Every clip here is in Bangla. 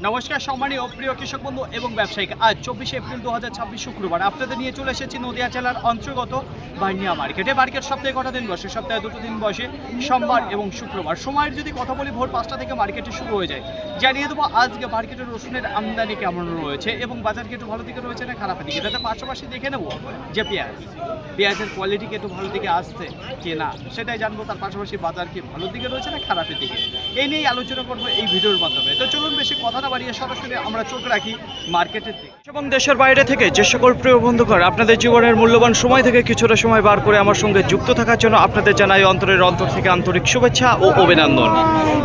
নমস্কার সম্মানীয় প্রিয় কৃষক বন্ধু এবং ব্যবসায়িক, আজ 24 এপ্রিল 2026 শুক্রবার আপনাদের নিয়ে চলে এসেছি নদিয়া জেলার অন্তর্গত বার্নিয়া মার্কেটে। মার্কেট সপ্তাহে কটা দিন বসে? সপ্তাহে দুটো দিন বসে, সোমবার এবং শুক্রবার। সময়ের যদি কথা বলি, ভোর 5টা থেকে মার্কেটে শুরু হয়ে যায়। জানিয়ে দেবো আজকে মার্কেটের রসুনের আমদানি কেমন রয়েছে এবং বাজার কি একটু ভালো দিকে রয়েছে না খারাপের দিকে। তাতে পাশাপাশি দেখে নেবো যে পেঁয়াজের কোয়ালিটি কি একটু ভালো দিকে আসছে কি না, সেটাই জানবো। তার পাশাপাশি বাজার কি ভালো দিকে রয়েছে না খারাপের দিকে, এই নিয়েই আলোচনা করবো এই ভিডিওর মাধ্যমে। তো চলুন বেশি কথা না বাড়িয়ে সরাসরি আমরা চোখ রাখি মার্কেটের দিকে। এবং দেশের বাইরে থেকে যে সকল প্রিয় বন্ধুগণ আপনাদের জীবনের মূল্যবান সময় থেকে কিছুটা সময় বার করে আমার সঙ্গে যুক্ত থাকার জন্য আপনাদের জানাই অন্তরের অন্তর থেকে আন্তরিক শুভেচ্ছা ও অভিনন্দন।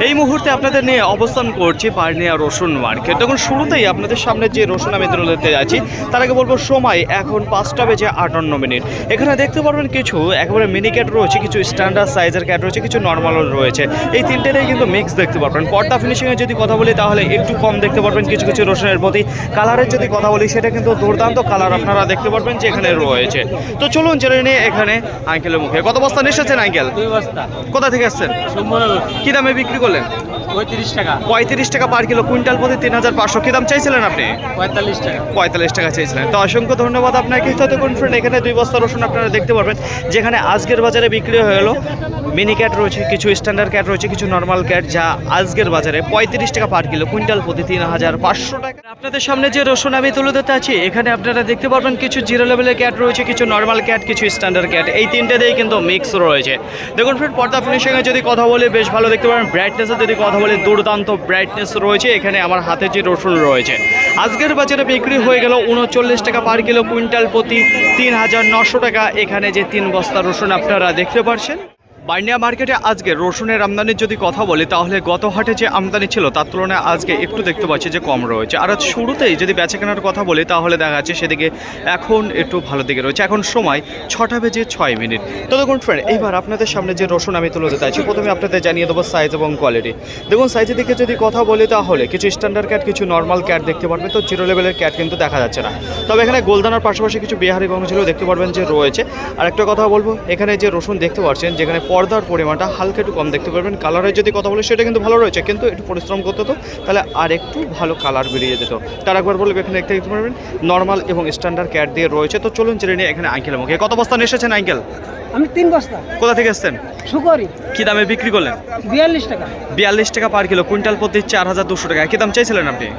এই মুহূর্তে আপনাদের নিয়ে অবস্থান করছি বার্নিয়া রসুন মার্কেট। দেখুন শুরুতেই আপনাদের সামনে যে রসুন আমি তুলে যাচ্ছি, তার আগে বলবো সময় এখন 5টা বেজে 58 মিনিট। এখানে দেখতে পারবেন কিছু একেবারে মিনি ক্যাট রয়েছে, কিছু স্ট্যান্ডার্ড সাইজের ক্যাট রয়েছে, কিছু নর্মালও রয়েছে। এই তিনটেরই কিন্তু মিক্স দেখতে পারবেন। পর্দা ফিনিশিংয়ে যদি কথা বলি তাহলে একটু কম দেখতে পারবেন কিছু কিছু রসুনের প্রতি। কালারের যদি কথা বলি সেটা কিন্তু দুর্দান্ত কালার আপনারা দেখতে পারবেন যে এখানে রয়েছে। তো চলুন জেনে নিয়ে এখানে আঙ্কেলের মুখে। কত বস্তা এসেছেন আঙ্কেল? 2 বস্তা। কোথা থেকে আসছেন? কি দামে বিক্রি করলেন? 35 টাকা। 35 টাকা পার কিলো, কুইন্টাল প্রতি 3500। কি দাম চাইছিলেন আপনি? 45 টাকা। 45 টাকা চাইছিলেন। তো অসংখ্য ধন্যবাদ আপনাকে। তো দেখুন ফ্রেন্ড, এখানে 2 বস্তা রসুন আপনারা দেখতে পারবেন যেখানে আজকের বাজারে বিক্রি হয়ে গেল। মিনি ক্যাট রয়েছে, কিছু স্ট্যান্ডার্ড ক্যাট রয়েছে, কিছু নর্মাল ক্যাট, যা আজকের বাজারে 35 টাকা পার কিলো, কুইন্টাল প্রতি 3500 টাকা। আপনাদের সামনে যে রসুন আমি তুলে ধরতে আছি, এখানে আপনারা দেখতে পারবেন কিছু জিরো লেভেলের ক্যাট রয়েছে, কিছু নর্মাল ক্যাট, কিছু স্ট্যান্ডার্ড ক্যাট। এই তিনটেতেই কিন্তু মিক্স রয়েছে। দেখুন ফ্রেন্ড, পর্দা ফিনিশিংয়ে যদি কথা বলি বেশ ভালো দেখতে পারেন। ব্রাইটনেসের যদি কথা বলি দুর্দান্ত ব্রাইটনেস রয়েছে। এখানে আমার হাতে যে রসুন রয়েছে আজকের বাজারে বিক্রি হয়ে গেল 39 টাকা পার কিলো, কুইন্টাল প্রতি 3900 টাকা। এখানে যে 3 বস্তা রসুন আপনারা দেখতে পাচ্ছেন। বার্নিয়া মার্কেটে আজকে রসুনের আমদানির যদি কথা বলি তাহলে গত হাটে যে আমদানি ছিল তার তুলনায় আজকে একটু দেখতে পাচ্ছি যে কম রয়েছে। আর শুরুতেই যদি বেচা কেনার কথা বলি তাহলে দেখা যাচ্ছে সেদিকে এখন একটু ভালো দিকে রয়েছে। এখন সময় 6টা বেজে 6 মিনিট। তো দেখুন ফ্রেন্ড, এইবার আপনাদের সামনে যে রসুন আমি তুলে দিতে চাইছি, প্রথমে আপনাদের জানিয়ে দেবো সাইজ এবং কোয়ালিটি। দেখুন সাইজের দিকে যদি কথা বলি তাহলে কিছু স্ট্যান্ডার্ড ক্যাট, কিছু নর্মাল ক্যাট দেখতে পারবেন। তো জিরো লেভেলের ক্যাট কিন্তু দেখা যাচ্ছে না, তবে এখানে গোলদানার পাশাপাশি কিছু বিহারি গঙ্গা দেখতে পারবেন যে রয়েছে। আর একটা কথা বলবো, এখানে যে রসুন দেখতে পাচ্ছেন যেখানে পর্দার পরিমাণটা হালকা একটু কম দেখতে পারবেন। কালারের যদি কথা বলি সেটা কিন্তু ভালো রয়েছে, কিন্তু একটু পরিশ্রম করতে হতো তাহলে আর একটু ভালো কালার বেরিয়ে যেত। তার একবার বলবো এখানে দেখতে পারবেন নর্মাল এবং স্ট্যান্ডার্ড ক্যাট দিয়ে রয়েছে। তো চলুন জেনে নিয়ে এখানে আঙ্কেলের মুখে। কত বস্তা এসেছেন আঙ্কেল? আমি 3 বস্তা। কোথা থেকে এসেছেন? সুকরি। কি দামে বিক্রি করলেন? 42 টাকা। 42 টাকা পার কিলো, কুইন্টাল প্রতি 4200 টাকা। কি দাম চাইছিলেন আপনি?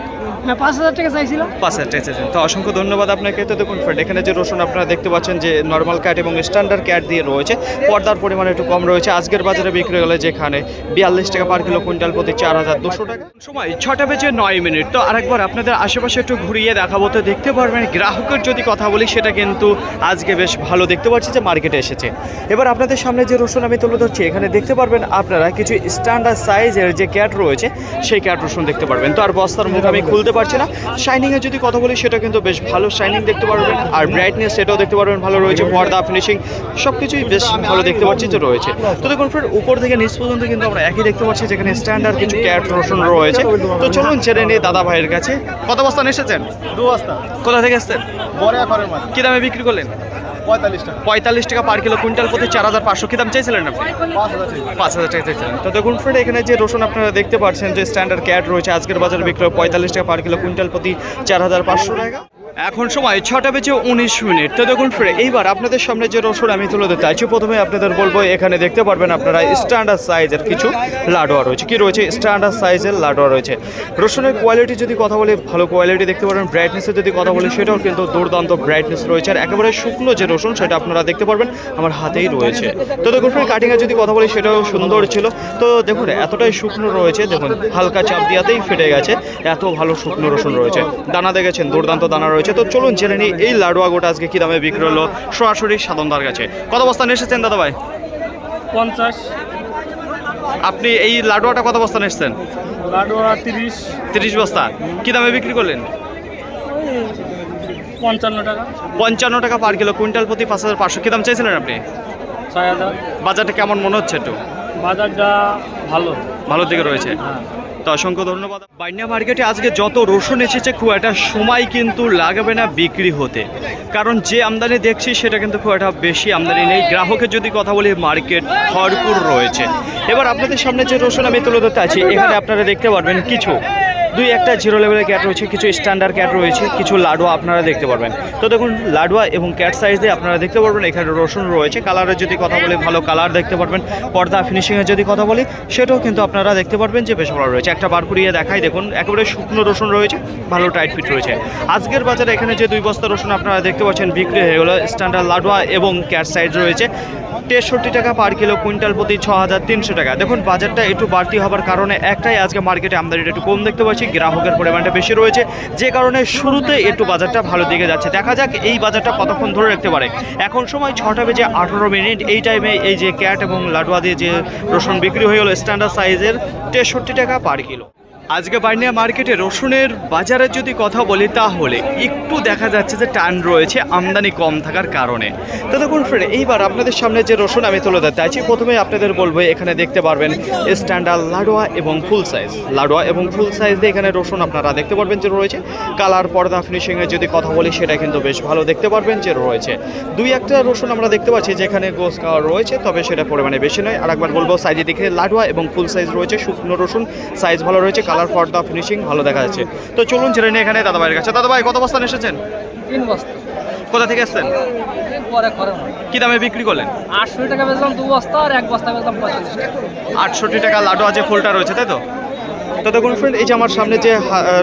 না, 5000 টাকা চাইছিল। 5000 টাকা চাইছেন। তো অসংখ্য ধন্যবাদ আপনাকে। তো দেখুন ফ্রেন্ড, এখানে যে রসুন আপনারা দেখতে পাচ্ছেন যে নর্মাল ক্যাট এবং স্ট্যান্ডার্ড ক্যাট দিয়ে রয়েছে। পর্দার পরিমাণ একটু কম রয়েছে। আজকের বাজারে বিক্রি হলে যেখানে 42 টাকা পার কিলো, কুইন্টাল প্রতি 4200 টাকা। সময় 6টা বেজে 9 মিনিট। তো আরেকবার আপনাদের আশেপাশে একটু ঘুরিয়ে দেখাবো। তো দেখতে পারবেন গ্রাহকের যদি কথা বলি সেটা কিন্তু আজকে বেশ ভালো দেখতে পাচ্ছি যে মার্কেটে এসেছে। এবার আপনাদের সামনে যে রসুন আমি তুলে ধরছি, এখানে দেখতে পারবেন আপনারা কিছু স্ট্যান্ডার্ড সাইজের যে ক্যাট রয়েছে সেই ক্যাট রসুন দেখতে পারবেন। তো আর বস্তার মুখ আমি খুলতে পারছি না। শাইনিংয়ে যদি কথা বলি সেটা কিন্তু বেশ ভালো শাইনিং দেখতে পারবেন। আর ব্রাইটনেস সেটাও দেখতে পারবেন ভালো রয়েছে। পর্দা ফিনিশিং সব কিছুই বেশ ভালো দেখতে পাচ্ছি যে রয়েছে। তো দেখুন ফ্রেন্ড, উপর থেকে নিচ পর্যন্ত কিন্তু আমরা একই দেখতে পাচ্ছি যেখানে স্ট্যান্ডার্ড কিছু ক্যাট রসুন রয়েছে। তো চলুন ছেড়ে নিয়ে দাদা ভাইয়ের কাছে। কত বস্তা এসেছেন? 2 বস্তা। কোথা থেকে এসেছেন? বড় আকারের মাল। কি দামে বিক্রি করলেন? 45 টাকা। 45 টাকা পার কিলো, কুইন্টাল প্রতি 4500। কি দাম চাইছিলেন আপনি? 5000 টাকা চাইছিলেন। তো দেখুন ফ্রেন্ড, এখানে যে রসুন আপনারা দেখতে পাচ্ছেন যে স্ট্যান্ডার্ড ক্যাট রয়েছে আজকের বাজারে বিক্রি 45 টাকা পার কিলো, কুইন্টাল প্রতি 4500 টাকা। এখন সময় 6টা বেজে 19 মিনিট। তো দেখুন ফ্রেন্ড, এইবার আপনাদের সামনে যে রসুন আমি তুলে দিতে চাইছি, প্রথমে আপনাদের বলবো এখানে দেখতে পারবেন আপনারা স্ট্যান্ডার্ড সাইজের কিছু লাডোয়া রয়েছে। কি রয়েছে? স্ট্যান্ডার্ড সাইজের লাডোয়া রয়েছে। রসুনের কোয়ালিটি যদি কথা বলি ভালো কোয়ালিটি দেখতে পারবেন। ব্রাইটনেসের যদি কথা বলি সেটাও কিন্তু দুর্দান্ত ব্রাইটনেস রয়েছে। আর একেবারে শুকনো যে রসুন সেটা আপনারা দেখতে পারবেন আমার হাতেই রয়েছে। তো দেখুন ফ্রেন্ড, কাটিংয়ে যদি কথা বলি সেটাও সুন্দর ছিল। তো দেখুন এতটাই শুকনো রয়েছে, দেখুন হালকা চাপ দিয়াতেই ফেটে গেছে, এত ভালো শুকনো রসুন রয়েছে। দানা দেখেছেন দুর্দান্ত দানা রয়েছে। তো চলুন জেনে নিই এই লাডুয়া গোটা আজকে কি দামে বিক্রি হলো সরাসরি সাধনদার কাছে। কত বস্তা এসেছেন দাদা ভাই? 50। আপনি এই লাডুয়াটা কত বস্তা এসেছেন? লাডুয়া 30 বস্তা। কি দামে বিক্রি করলেন? 55 টাকা। 55 টাকা পার কিলো, কুইন্টাল প্রতি 5500। কি দাম চাইছিলেন আপনি? 6000। বাজারটা কেমন মনে হচ্ছে? একটু বাজারটা ভালো দিকে রয়েছে। তো অসংখ্য ধন্যবাদ। বার্নিয়া মার্কেটে আজকে যত রসুন এসেছে খুব একটা সময় কিন্তু লাগবে না বিক্রি হতে, কারণ যে আমদানি দেখছি সেটা কিন্তু খুব একটা বেশি আমদানি নেই। গ্রাহকের যদি কথা বলি মার্কেট ভরপুর রয়েছে। এবার আপনাদের সামনে যে রসুন আমি তুলে ধরতে আছি, এখানে আপনারা দেখতে পারবেন কিছু দুই একটা জিরো লেভেলের ক্যাট রয়েছে, কিছু স্ট্যান্ডার্ড ক্যাট রয়েছে, কিছু লাডুয়া আপনারা দেখতে পারবেন। তো দেখুন লাডুয়া এবং ক্যাট সাইজে আপনারা দেখতে পারবেন এখানে রসুন রয়েছে। কালারের যদি কথা বলি ভালো কালার দেখতে পারবেন, পর্দা ফিনিশিংয়ের যদি কথা বলি সেটাও কিন্তু আপনারা দেখতে পারবেন যে বেশ ভালো রয়েছে। একটা বার করিয়ে দেখাই, দেখুন একেবারে শুকনো রসুন রয়েছে, ভালো টাইট ফিট রয়েছে। আজকের বাজারে এখানে যে 2 বস্তা রসুন আপনারা দেখতে পাচ্ছেন বিক্রি হয়ে গেলো স্ট্যান্ডার্ড লাডুয়া এবং ক্যাট সাইজ রয়েছে 63 টাকা পার কিলো, কুইন্টাল প্রতি 6300 টাকা। দেখুন বাজারটা একটু বাড়তি হবার কারণে একটাই, আজকে মার্কেটে আমদানিটা একটু কম দেখতে পাচ্ছি, গ্রাহকের পরিমাণটা বেশি রয়েছে, যে কারণে শুরুতে একটু বাজারটা ভালো দিকে যাচ্ছে। দেখা যাক এই বাজারটা কতক্ষণ ধরে রাখতে পারে। এখন সময় 6:18, এই টাইমে এই যে ক্যাট এবং লাডুয়া দিয়ে যে রসুন বিক্রি হয়ে গেলো স্ট্যান্ডার্ড সাইজের 63 টাকা পার কিলো। আজকে বার্নিয়া মার্কেটে রসুনের বাজারের যদি কথা বলি তাহলে একটু দেখা যাচ্ছে যে টান রয়েছে আমদানি কম থাকার কারণে। তো দেখুন ফ্রেন্ড, এইবার আপনাদের সামনে যে রসুন আমি তুলে ধরতে আছি, প্রথমে আপনাদের বলবো এখানে দেখতে পারবেন স্ট্যান্ডার্ড লাডুয়া এবং ফুল সাইজ, লাডুয়া এবং ফুল সাইজ দিয়ে এখানে রসুন আপনারা দেখতে পারবেন যে রয়েছে। কালার, পর্দা, ফিনিশিংয়ের যদি কথা বলি সেটা কিন্তু বেশ ভালো দেখতে পারবেন যে রয়েছে। দুই একটা রসুন আমরা দেখতে পাচ্ছি যেখানে গোস খাওয়া রয়েছে, তবে সেটা পরিমাণে বেশি নয়। আর একবার বলবো সাইজে দেখে লাডুয়া এবং ফুল সাইজ রয়েছে, শুকনো রসুন সাইজ ভালো রয়েছে, কালার, পর্দা, ফিনিশিং ভালো দেখা যাচ্ছে। তো চলুন জেনে নিয়ে এখানে দাদা ভাইয়ের কাছে। দাদা ভাই কত বস্তা এসেছেন? 3 বস্তা। কোথা থেকে এসেছেন? কি দামে বিক্রি করলেন? 800 টাকা বেচলাম 2 বস্তা, আর 1 বস্তা বেচলাম 45 টাকা। 68 টাকা লাডুয়া যে ফুলটা রয়েছে, তাই তো? তো দেখুন ফ্রেন্ড, এই যে আমার সামনে যে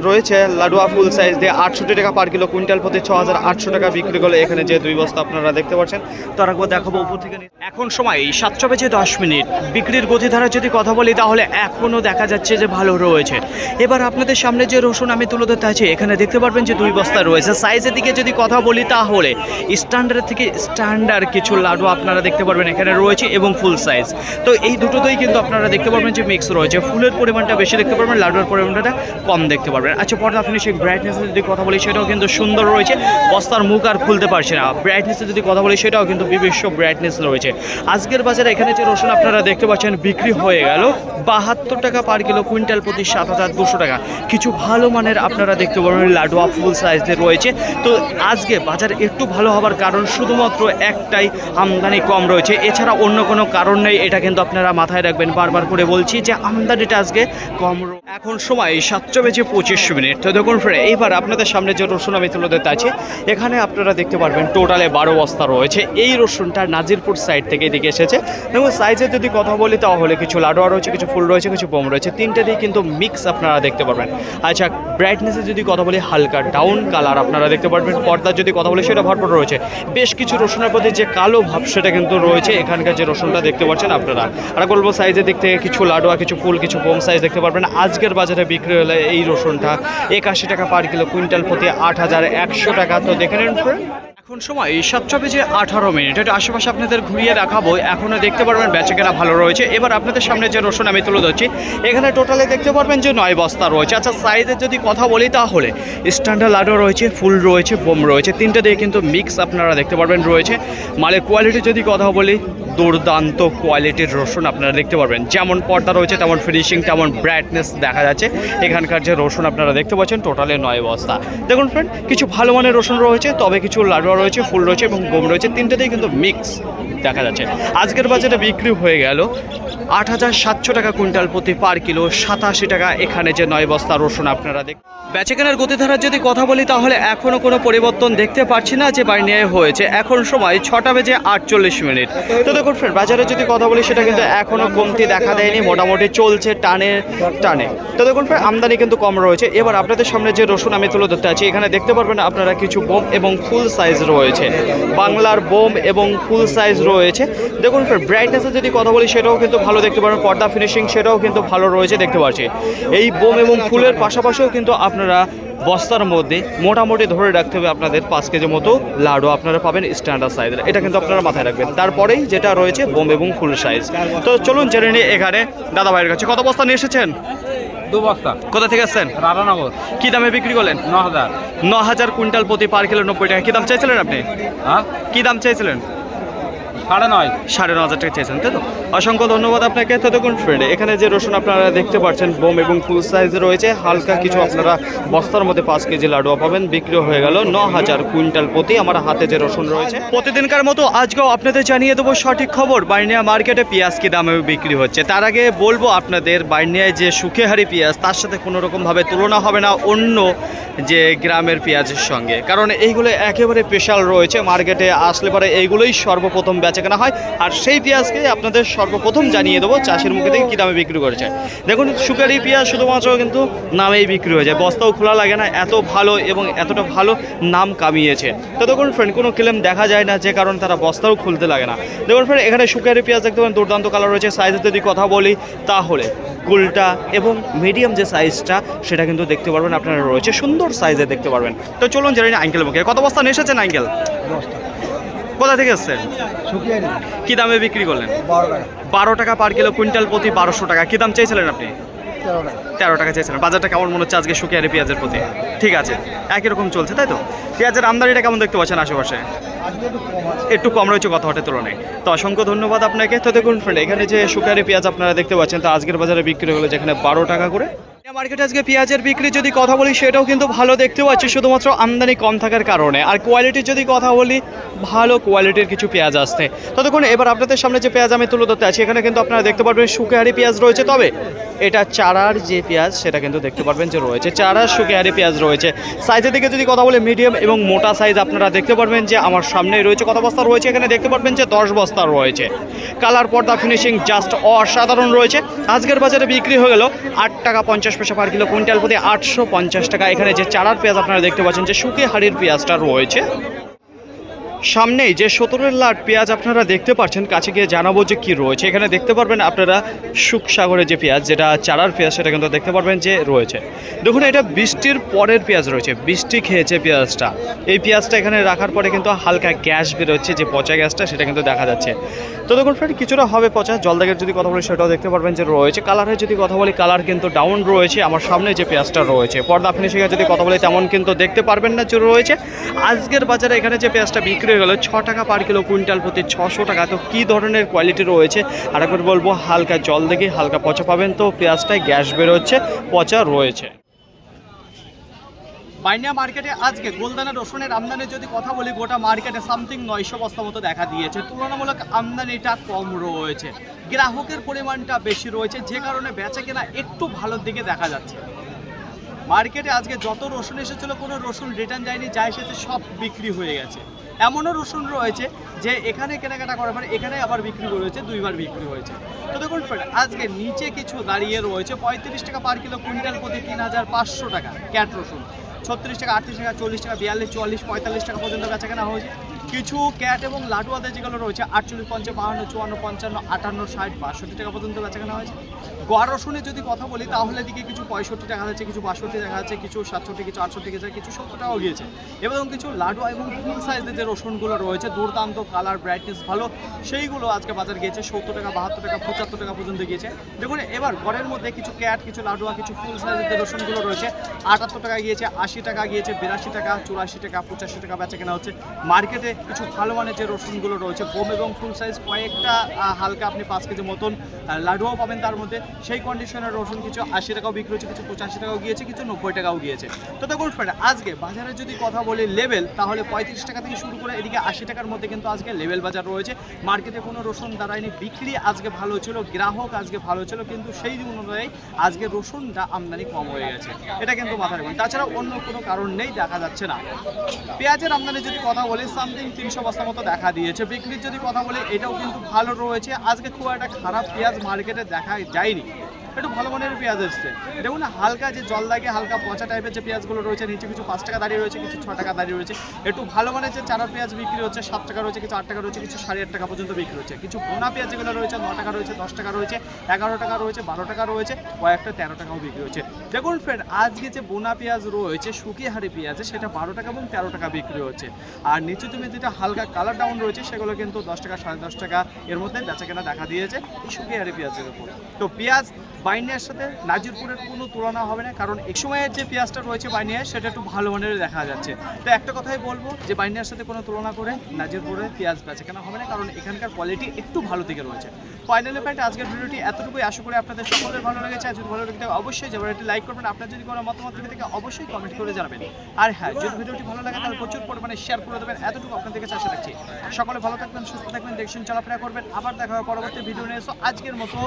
রয়েছে লাডুয়া ফুল সাইজ দিয়ে 68 টাকা পার কিলো, কুইন্টাল প্রতি 6800 টাকা বিক্রি করলে এখানে যে 2 বস্তা আপনারা দেখতে পাচ্ছেন। তার একবার দেখাবো উপর থেকে। এখন সময় 7:10, বিক্রির গতিধারা যদি কথা বলি তাহলে এখনও দেখা যাচ্ছে যে ভালো রয়েছে। এবার আপনাদের সামনে যে রসুন আমি তুলে ধরতে আছি এখানে দেখতে পারবেন যে 2 বস্তা রয়েছে। সাইজের দিকে যদি কথা বলি তাহলে স্ট্যান্ডার্ড থেকে স্ট্যান্ডার্ড কিছু লাডু আপনারা দেখতে পারবেন এখানে রয়েছে এবং ফুল সাইজ। তো এই দুটোতেই কিন্তু আপনারা দেখতে পারবেন যে মিক্স রয়েছে, ফুলের পরিমাণটা বেশি দেখতে পারবেন, লাডুর পরিমাণটা কম দেখতে পারবেন। আচ্ছা, পর্দা ফিনিশিং, ব্রাইটনেসের যদি কথা বলি সেটাও কিন্তু সুন্দর রয়েছে, বস্তার মুখ আর খুলতে পারছে না। ব্রাইটনেসের যদি কথা বলি সেটাও কিন্তু বিবিশ্ব ব্রাইটনেস রয়েছে। আজকের বাজারে এখানে যে রসুন আপনারা দেখতে পাচ্ছেন বিক্রি হয়ে গেল 72 টাকা পার কিলো, কুইন্টাল প্রতি 7200 টাকা। কিছু ভালো মানের আপনারা দেখতে পারবেন লাডুয়া ফুল সাইজের রয়েছে। তো আজকে বাজার একটু ভালো হবার কারণ শুধুমাত্র একটাই, আমদানি কম রয়েছে, এছাড়া অন্য কোনো কারণ নেই। এটা কিন্তু আপনারা মাথায় রাখবেন, বারবার করে বলছি যে আমদানিটা আজকে কম। এখন সময় 7:25। তো দেখুন ফ্রেন্ড, এইবার আপনাদের সামনে যে রসুন আমি তুলে ধরতে আছি এখানে আপনারা দেখতে পারবেন টোটালে 12 বস্তা রয়েছে। এই রসুনটা নাজিরপুর সাইড থেকে এদিকে এসেছে। দেখুন সাইজের যদি কথা বলি তাহলে কিছু লাডুয়া রয়েছে, কিছু ফুল রয়েছে, কিছু বোম রয়েছে, তিনটে দিয়ে কিন্তু মিক্স আপনারা দেখতে পারবেন। আচ্ছা, ব্রাইটনেসের যদি কথা বলি হালকা ডাউন কালার আপনারা দেখতে পারবেন। পর্দার যদি কথা বলি সেটা ভরপুর রয়েছে। বেশ কিছু রসুনের প্রতি যে কালো ভাব সেটা কিন্তু রয়েছে এখানকার যে রসুনটা দেখতে পাচ্ছেন আপনারা। আর বলবো সাইজের দিক থেকে কিছু লাডুয়া, কিছু ফুল, কিছু বোম সাইজ দেখতে পারবেন। আজকের বাজারে বিক্রি হলে এই রসুনটা 81 টাকা পার কিলো, কুইন্টাল প্রতি 8100 টাকা। তো দেখে নিন ফ্রেন্ড, এখন সময় 7:18। এটা আশেপাশে আপনাদের ঘুরিয়ে দেখাবো। এখনও দেখতে পারবেন বেচাকেনা ভালো রয়েছে। এবার আপনাদের সামনে যে রসুন আমি তুলে ধরছি এখানে টোটালে দেখতে পারবেন যে 9 বস্তা রয়েছে। আচ্ছা, সাইজের যদি কথা বলি তাহলে স্ট্যান্ডার্ড লাডু রয়েছে, ফুল রয়েছে, বোম রয়েছে, তিনটে দিয়ে কিন্তু মিক্স আপনারা দেখতে পারবেন রয়েছে। মালের কোয়ালিটি যদি কথা বলি দুর্দান্ত কোয়ালিটির রসুন আপনারা দেখতে পারবেন। যেমন পর্দা রয়েছে তেমন ফিনিশিং, তেমন ব্রাইটনেস দেখা যাচ্ছে। এখানকার যে রসুন আপনারা দেখতে পাচ্ছেন টোটালে 9 বস্তা। দেখুন ফ্রেন্ড, কিছু ভালো মানের রসুন রয়েছে, তবে কিছু লাডুয়া রয়েছে, ফুল রয়েছে এবং বোম রয়েছে, তিনটেতেই কিন্তু মিক্স দেখা যাচ্ছে। আজকের বাজারে বিক্রি হয়ে গেল 8700 টাকা কুইন্টাল প্রতি পার কিলো, 87 টাকা এখানে যে 9 বস্তা রসুন আপনারা বেচাকেনার গতিধারার যদি কথা বলি তাহলে এখনও কোনো পরিবর্তন দেখতে পাচ্ছি না যে বার্নিয়ায় হয়েছে। এখন সময় 6:48। তো দেখুন ফ্রেন্ড, বাজারে যদি কথা বলি সেটা কিন্তু এখনও কমতি দেখা দেয়নি, মোটামুটি চলছে টানে। তো দেখুন ফ্রেন্ড, আমদানি কিন্তু কম রয়েছে। এবার আপনাদের সামনে যে রসুন আমি তুলে ধরতে আছি এখানে দেখতে পারবেন আপনারা কিছু বোম এবং ফুল সাইজ রয়েছে, বাংলার বোম এবং ফুল সাইজ রয়েছে। দেখুন ফ্রেন্ড, ব্রাইটনেসের যদি কথা বলি সেটাও কিন্তু ভালো দেখতে পারবেন, পর্দা ফিনিশিং সেটাও কিন্তু ভালো রয়েছে দেখতে পাচ্ছি। এই বোম এবং ফুলের পাশাপাশিও কিন্তু আপনারা বস্তার মধ্যে মোটামুটি ধরে রাখতে হবে আপনাদের 5 কেজি মতো লাডু আপনারা পাবেন স্ট্যান্ডার্ড সাইজের। এটা কিন্তু আপনারা মাথায় রাখবেন। তারপরেই যেটা রয়েছে বোম এবং ফুল সাইজ। তো চলুন জেনে নিয়ে এখানে দাদা ভাইয়ের কাছে। কত বস্তা নিয়ে এসেছেন? 2 বস্তা। কোথা থেকে আসছেন? রাধানগর। কি দামে বিক্রি করলেন? 9000 কুইন্টাল প্রতি পার কিলো 90 টাকা। কি দাম চাইছিলেন আপনি? হ্যাঁ, কি দাম চাইছিলেন? 9.5 9.5 টাকা চাইছেন, তাই তো? অসংখ্য ধন্যবাদ আপনাকে ততক্ষণ ফ্রেন্ড। এখানে যে রসুন আপনারা দেখতে পাচ্ছেন বোম এবং ফুল সাইজে রয়েছে, হালকা কিছু আপনারা বস্তার মধ্যে 5 কেজি লাডুয়া পাবেন। বিক্রি হয়ে গেল 9,000 কুইন্টাল প্রতি। আমার হাতে যে রসুন রয়েছে প্রতিদিনকার মতো আজকেও আপনাদের জানিয়ে দেবো সঠিক খবর। বার্নিয়া মার্কেটে পেঁয়াজ কি দামে বিক্রি হচ্ছে। তার আগে বলবো আপনাদের বার্নিয়ায় যে সুখেহারি পেঁয়াজ তার সাথে কোনো রকমভাবে তুলনা হবে না অন্য যে গ্রামের পেঁয়াজের সঙ্গে, কারণ এইগুলো একেবারে স্পেশাল রয়েছে। মার্কেটে আসলে পরে এইগুলোই সর্বপ্রথম বেচাকেনা হয়, আর সেই পেঁয়াজকে আপনাদের সর্বপ্রথম জানিয়ে দেবো চাষির মুখে থেকে কী দামে বিক্রি করেছে। দেখুন সুখেহারি পেঁয়াজ শুধুমাত্র কিন্তু নামেই বিক্রি হয়ে যায়, বস্তাও খোলা লাগে না, এত ভালো এবং এতটা ভালো নাম কামিয়েছে। তো দেখুন ফ্রেন্ড কোনো ক্লেম দেখা যায় না, যে কারণ তারা বস্তাও খুলতে লাগে না। দেখুন ফ্রেন্ড এখানে সুখেহারি পেঁয়াজ দেখতে পাবেন, দুর্দান্ত কালার রয়েছে। সাইজের যদি কথা বলি তাহলে গুলটা এবং মিডিয়াম যে সাইজটা সেটা কিন্তু দেখতে পারবেন আপনারা রয়েছে, সুন্দর সাইজে দেখতে পারবেন। তো চলুন জানি না আঙ্কেল মুখে কত বস্তা নিয়ে এসেছেন আঙ্কেল? 10 টাকা কোথা থেকে এসছেন? শুকিয়ে কি দামে বিক্রি করলেন? 12 টাকা 12 টাকা পার কিলো, কুইন্টাল প্রতি 1200 টাকা। কি দাম চেয়েছিলেন আপনি? 13 টাকা 13 টাকা চেয়েছিলেন। বাজারটা কেমন মনে হচ্ছে আজকে শুকিয়ারি পেঁয়াজের প্রতি? ঠিক আছে, একই রকম চলছে তাই তো? পেঁয়াজের আমদানিটা কেমন দেখতে পাচ্ছেন আশেপাশে? আজকে একটু কম আছে। একটু কম রয়েছে গত হাটের তুলনায়। তো অসংখ্য ধন্যবাদ আপনাকে। তো দেখুন ফ্রেন্ড এখানে যে শুকিয়ারি পেঁয়াজ আপনারা দেখতে পাচ্ছেন তা আজকের বাজারে বিক্রি হলো যেখানে 12 টাকা করে। মার্কেটে আজকে পেঁয়াজের বিক্রি যদি কথা বলি সেটাও কিন্তু ভালো দেখতে পাচ্ছি, শুধুমাত্র আমদানি কম থাকার কারণে। আর কোয়ালিটির যদি কথা বলি ভালো কোয়ালিটির কিছু পেঁয়াজ আসছে। তো দেখুন এবার আপনাদের সামনে যে পেঁয়াজ আমি তুলে ধরতে আছি এখানে কিন্তু আপনারা দেখতে পারবেন শুকিয়ারি পেঁয়াজ রয়েছে, তবে এটা চারার যে পেঁয়াজ সেটা কিন্তু দেখতে পারবেন যে রয়েছে চারার শুকিয়ারি পেঁয়াজ রয়েছে। সাইজের দিকে যদি কথা বলি মিডিয়াম এবং মোটা সাইজ আপনারা দেখতে পারবেন যে আমার সামনেই রয়েছে। কত বস্তা রয়েছে এখানে দেখতে পারবেন যে 10 বস্তা রয়েছে। কালার পর্দা ফিনিশিং জাস্ট অসাধারণ রয়েছে। আজকের বাজারে বিক্রি হয়ে গেল 8 টাকা 50 পয়সা পার কিলো, কুইন্টাল প্রতি 850 টাকা। এখানে যে চারার পেঁয়াজ আপনারা দেখতে পাচ্ছেন যে শুকিয়ারির পেঁয়াজটা রয়েছে। সামনেই যে 17 লাট পেঁয়াজ আপনারা দেখতে পাচ্ছেন, কাছে গিয়ে জানাবো যে কি রয়েছে। এখানে দেখতে পারবেন আপনারা সুখসাগরের যে পেঁয়াজ যেটা চারার পেঁয়াজ সেটা কিন্তু দেখতে পারবেন যে রয়েছে। দেখুন এটা বৃষ্টির পরের পেঁয়াজ রয়েছে, বৃষ্টি খেয়েছে পেঁয়াজটা। এই পেঁয়াজটা এখানে রাখার পরে কিন্তু হালকা গ্যাস বেরোচ্ছে, যে পচা গ্যাসটা সেটা কিন্তু দেখা যাচ্ছে। তো দেখুন ফ্রেন্ড কিছুটা হবে পচা। জলদাগের যদি কথা বলি সেটাও দেখতে পারবেন যে রয়েছে। কালারের যদি কথা বলি কালার কিন্তু ডাউন রয়েছে। আমার সামনে যে পেঁয়াজটা রয়েছে পর্দা ফিনিশিংয়ে যদি কথা বলি তেমন কিন্তু দেখতে পারবেন না যে রয়েছে। আজকের বাজারে এখানে যে পেঁয়াজটা বিক্রি হয়ে গেল 6 টাকা পার কিলো, কুইন্টাল প্রতি 600 টাকা। তো কী ধরনের কোয়ালিটি রয়েছে আরেকবার বলবো, হালকা জল দেখে হালকা পচা পাবেন। তো পেঁয়াজটায় গ্যাস বেরোচ্ছে, পচা রয়েছে। বাইনিয়া মার্কেটে আজকে গোলদানা রসুনের আমদানি যদি কথা বলি গোটা মার্কেটে সামথিং 900 বস্তা মতো দেখা দিয়েছে। তুলনামূলক আমদানিটা কম রয়েছে, গ্রাহকের পরিমাণটা বেশি রয়েছে, যে কারণে বেচা কেনা একটু ভালোর দিকে দেখা যাচ্ছে। মার্কেটে আজকে যত রসুন এসেছিল কোনো রসুন রিটার্ন যায়নি, যা এসেছে সব বিক্রি হয়ে গেছে। এমনও রসুন রয়েছে যে এখানে কেনাকাটা করার পরে এখানে আবার বিক্রি হয়েছে, 2 বার বিক্রি হয়েছে। তো দেখুন আজকে নিচে কিছু দাঁড়িয়ে রয়েছে 35 টাকা পার কিলো, কুইন্টাল প্রতি 3500 টাকা। ক্যাট রসুন 36 টাকা, 38 টাকা, 40 টাকা, 42, 44, 45 টাকা পর্যন্ত বেচা কেনা হয়েছে। কিছু ক্যাট এবং লাডুয়াতে যেগুলো রয়েছে 48, 50, 52, 54, 55, 58, 60, 62 টাকা পর্যন্ত বেচা কেনা হয়েছে। গোয়া রসুনের যদি কথা বলি তাহলে দিকে কিছু 65 টাকা যাচ্ছে, কিছু 62 টাকা যাচ্ছে, কিছু 67, কিছু 68 টাকা, কিছু 70 টাকাও গিয়েছে। এবং কিছু লাডুয়া এবং ফুল সাইজের যে রসুনগুলো রয়েছে দুর্দান্ত কালার ব্রাইটনেস ভালো, সেইগুলো আজকে বাজার গিয়েছে 70 টাকা, 72 টাকা, 75 টাকা পর্যন্ত গিয়েছে। দেখুন এবার ঘরের মধ্যে কিছু ক্যাট, কিছু লাডুয়া, কিছু ফুল সাইজের যে রসুনগুলো রয়েছে 78 টাকা গিয়েছে, 80 টাকা গিয়েছে, 82 টাকা, 84 টাকা, 85 টাকা বেচা কেনা হচ্ছে। মার্কেটে কিছু ভালো মানের যে রসুনগুলো রয়েছে বোম এবং ফুল সাইজ কয়েকটা হালকা আপনি 5 কেজি মতন লাডুয়াও পাবেন তার মধ্যে, সেই কন্ডিশনের রসুন কিছু 80 টাকাও বিক্রি হচ্ছে, কিছু 85 টাকাও গিয়েছে, কিছু 90 টাকাও গিয়েছে। তো দেখুন ফ্রেন্ড আজকে বাজারে যদি কথা বলি লেভেল, তাহলে 35 টাকা থেকে শুরু করে এদিকে 80 টাকার মধ্যে কিন্তু আজকে লেভেল বাজার রয়েছে। মার্কেটে কোনো রসুন দাঁড়ায়নি, বিক্রি আজকে ভালো ছিল, গ্রাহক আজকে ভালো ছিল, কিন্তু সেই অনুযায়ী আজকে রসুনটা আমদানি কম হয়ে গেছে, এটা কিন্তু মাথায় রাখবেন। তাছাড়া অন্য কোনো কারণ নেই, দেখা যাচ্ছে না। পেঁয়াজের আমদানি যদি কথা বলি সামথিং 300 বস্তা মতো দেখা দিয়েছে। বিক্রির যদি কথা বলি এটাও কিন্তু ভালো রয়েছে। আজকে খুব একটা খারাপ পেঁয়াজ মার্কেটে দেখা যায়নি, একটু ভালো মানের পেঁয়াজ এসছে। দেখুন হালকা যে জল লাগে হালকা পচা টাইপের যে পেঁয়াজগুলো রয়েছে, নিচে কিছু 5 টাকা দাঁড়িয়ে রয়েছে, কিছু 6 টাকা দাঁড়িয়ে রয়েছে। একটু ভালো মানের যে চারা পেঁয়াজ বিক্রি হচ্ছে 7 টাকা রয়েছে, কিছু 8 টাকা রয়েছে, কিছু 8.5 টাকা পর্যন্ত বিক্রি হচ্ছে। কিছু বোনা পেঁয়াজ যেগুলো রয়েছে 9 টাকা রয়েছে, 10 টাকা রয়েছে, 11 টাকা রয়েছে, 12 টাকা রয়েছে, কয়েকটা 13 টাকাও বিক্রি হচ্ছে। দেখুন ফ্রেন্ড আজকে যে বোনা পেঁয়াজ রয়েছে শুকিয়ারি পেঁয়াজে সেটা 12 টাকা এবং 13 টাকা বিক্রি হচ্ছে। আর নিচে তুমি যেটা হালকা কালার ডাউন রয়েছে সেগুলো কিন্তু 10 টাকা, 10.5 টাকা এর মধ্যে বেচা কেনা দেখা দিয়েছে এই শুকিয়ারি পেঁয়াজের উপর। তো পেঁয়াজ বাইনিয়ার সাথে নাজিরপুরের কোনো তুলনা হবে না, কারণ এক সময়ের যে পেঁয়াজটা রয়েছে বাইনিয়ার সেটা একটু ভালো মানের দেখা যাচ্ছে। তো একটা কথাই বলবো যে বাইনিয়ার সাথে কোনো তুলনা করে নাজিরপুরের পেঁয়াজ বেচা কেনা হবে না, কারণ এখানকার কোয়ালিটি একটু ভালো দিকে রয়েছে। ফাইনালি পয়েন্ট আজকের ভিডিওটি এতটুকুই, আশা করি আপনাদের সকলের ভালো লেগেছে। আর যদি ভালো লেগে থাকে অবশ্যই যাবার একটি লাইক করবেন, আপনার যদি কোনো মতামত থেকে থাকে অবশ্যই কমেন্ট করে জানাবেন। আর হ্যাঁ, যদি ভিডিওটি ভালো লাগে তাহলে প্রচুর পরিমাণে শেয়ার করে দেবেন, এতটুকু আপনার থেকে আশা রাখছি। সকলে ভালো থাকবেন, সুস্থ থাকবেন, দেখছেন চলাফেরা করবেন। আবার দেখা হবে পরবর্তী ভিডিও নিয়ে। সো আজকের মতো